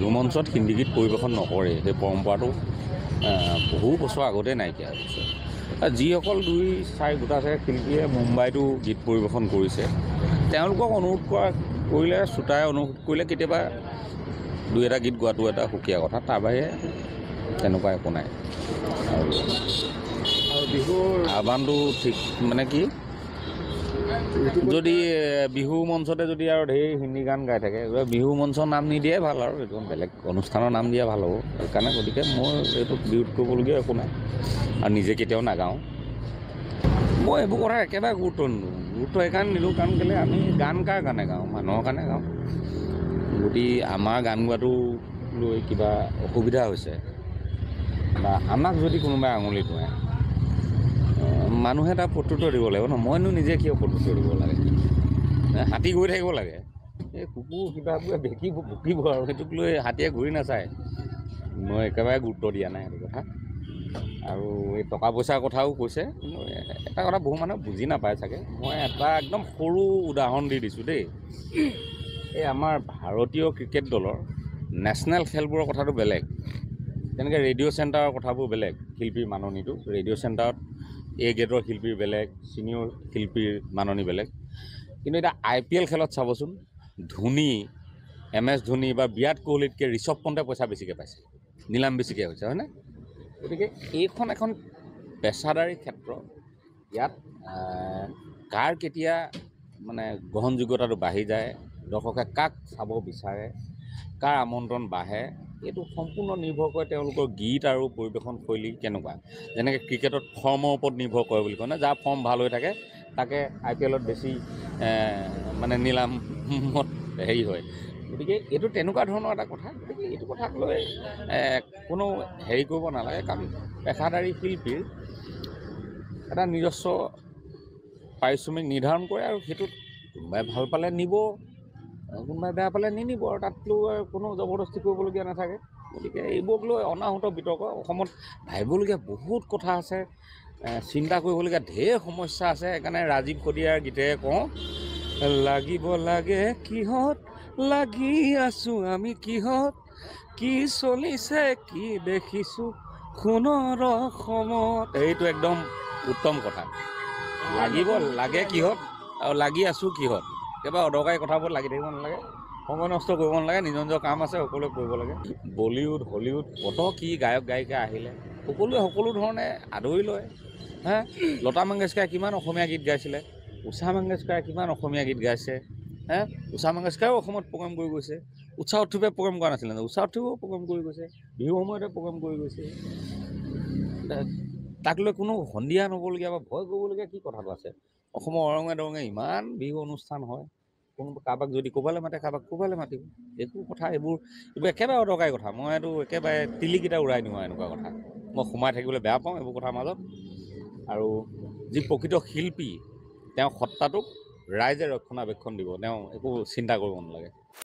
বিহু মঞ্চত হিন্দী গীত পৰিৱেশন নকৰে, সেই পৰম্পৰাটো বহু বছৰ আগতে নাইকিয়া হৈছে। যিসকল 2-4 গোটা শিল্পীয়ে মুম্বাইতো গীত পৰিৱেশন কৰিছে, তেওঁলোকক অনুৰোধ কৰিলে, শ্ৰোতাই অনুৰোধ কৰিলে কেতিয়াবা 2-এটা গীত গোৱাটো এটা সুকীয়া কথা, তাৰ বাহিৰে তেনেকুৱা একো নাই। আৰু বিহুৰ আহ্বানটো ঠিক মানে কি, যদি বিহু মঞ্চতে যদি আৰু ঢেৰ হিন্দী গান গাই থাকে, বিহু মঞ্চৰ নাম নিদিয়ে ভাল, আৰু এইটো বেলেগ অনুষ্ঠানৰ নাম দিয়া ভাল হ'ব। সেইকাৰণে গতিকে মই এইটোত বিৰোধ কৰিবলগীয়া একো নাই, আৰু নিজে কেতিয়াও নাগাওঁ। মই এইবোৰ কথা একেবাৰে গুৰুত্ব নিদিওঁ। গুৰুত্ব সেইকাৰণে নিদিওঁ কাৰণ কেলৈ আমি গান কাৰ কাৰণে গাওঁ? মানুহৰ কাৰণে গাওঁ। যদি আমাৰ গান গোৱাটো লৈ কিবা অসুবিধা হৈছে বা আমাক যদি কোনোবাই আঙুলি ধৰে, মানুহে তাৰ প্ৰত্যুত্তৰ দিব লাগিব ন। মইনো নিজে কিয় প্ৰত্যুত্তৰ দিব লাগে? হাতী গৈ থাকিব লাগে, এই কুকুৰ কিবাবোৰে ভেকিব ভুকিব, আৰু সেইটোক লৈ হাতীয়ে ঘূৰি নাচায়। মই একেবাৰে গুৰুত্ব দিয়া নাই সেইটো কথা। আৰু এই টকা পইচাৰ কথাও কৈছে, কিন্তু এটা কথা বহু মানুহে বুজি নাপায় চাগে। মই এটা একদম সৰু উদাহৰণ দি দিছোঁ দেই। এই আমাৰ ভাৰতীয় ক্ৰিকেট দলৰ নেশ্যনেল খেলবোৰৰ কথাটো বেলেগ, তেনেকৈ ৰেডিঅ' চেণ্টাৰৰ কথাবোৰ বেলেগ। শিল্পীৰ মাননিটো ৰেডিঅ' চেণ্টাৰত A গ্ৰেডৰ শিল্পীৰ বেলেগ, ছিনিয়ৰ শিল্পীৰ মাননি বেলেগ। কিন্তু এতিয়া IPL খেলত চাবচোন, ধোনী, MS ধোনী বা বিৰাট কোহলিতকৈ ঋষভ পন্তে পইচা বেছিকৈ পাইছে, নিলাম বেছিকৈ হৈছে, হয়নে? গতিকে এইখন এখন পেচাদাৰী ক্ষেত্ৰ। ইয়াত কাৰ কেতিয়া মানে গ্ৰহণযোগ্যতাটো বাঢ়ি যায়, দৰ্শকে কাক চাব বিচাৰে, কাৰ আমন্ত্ৰণ বাঢ়ে, এইটো সম্পূৰ্ণ নিৰ্ভৰ কৰে তেওঁলোকৰ গীত আৰু পৰিৱেশন শৈলী কেনেকুৱা। যেনেকৈ ক্ৰিকেটত ফৰ্মৰ ওপৰত নিৰ্ভৰ কৰে বুলি কয় ন, যাৰ ফৰ্ম ভাল হৈ থাকে তাকে IPLত বেছি মানে নিলামত হেৰি হয়। গতিকে এইটো তেনেকুৱা ধৰণৰ এটা কথা। গতিকে এইটো কথাক লৈ কোনো হেৰি কৰিব নালাগে, কাৰণ পেচাদাৰী শিল্পীৰ এটা নিজস্ব পাৰিশ্ৰমিক নিৰ্ধাৰণ কৰে, আৰু সেইটোত কোনোবাই ভাল পালে নিব, কোনোবাই বেয়া পালে নিনিব, আৰু তাততো কোনো জবৰদস্তি কৰিবলগীয়া নাথাকে। গতিকে এইবোৰক লৈ অনাহুত বিতৰ্ক। অসমত ভাবিবলগীয়া বহুত কথা আছে, চিন্তা কৰিবলগীয়া ঢেৰ সমস্যা আছে। সেইকাৰণে ৰাজীৱ কদিয়াৰ গীতেৰে কওঁ, লাগিব লাগে কিহত লাগি আছোঁ আমি, কিহত কি চলিছে কি দেখিছোঁ সোণৰ অসমত। এইটো একদম উত্তম কথা। লাগিব লাগে কিহত আৰু লাগি আছোঁ কিহত। একেবাৰে অদৰকাৰী কথাবোৰত লাগি থাকিব নালাগে, সময় নষ্ট কৰিব নালাগে। নিজৰ নিজৰ কাম আছে, সকলোৱে কৰিব লাগে। বলিউড হলিউড কত কি গায়ক গায়িকা আহিলে, সকলোৱে সকলো ধৰণে আদৰি লয়। লতা মংগেশকাৰে কিমান অসমীয়া গীত গাইছিলে, ঊষা মংগেশকাৰে কিমান অসমীয়া গীত গাইছে। ঊষা মংগেশকাৰেও অসমত প্ৰগ্ৰেম কৰি গৈছে। ঊষা উত্থুপে প্ৰগ্ৰেম কৰা নাছিলে, ঊষা উত্থুপেও প্ৰগ্ৰেম কৰি গৈছে, বিহু সময়তে প্ৰগ্ৰেম কৰি গৈছে। তাক লৈ কোনো সন্ধিয়া নবলগীয়া বা ভয় কৰিবলগীয়া কি কথাটো আছে? অসমৰ অৰঙে দৰঙে ইমান বিহু অনুষ্ঠান হয়, কোনো কাৰোবাক যদি ক'ৰবালৈ মাতে, কাৰোবাক ক'ৰবালৈ মাতিব। একো কথা এইবোৰ একেবাৰে অদৰকাৰী কথা। মই এইটো একেবাৰে তিলিকিটা উৰাই দিওঁ, এনেকুৱা কথা মই সোমাই থাকিবলৈ বেয়া পাওঁ এইবোৰ কথাৰ মাজত। আৰু যি প্ৰকৃত শিল্পী, তেওঁ সত্তাটোক ৰাইজে ৰক্ষণাবেক্ষণ দিব, তেওঁ একো চিন্তা কৰিব নালাগে।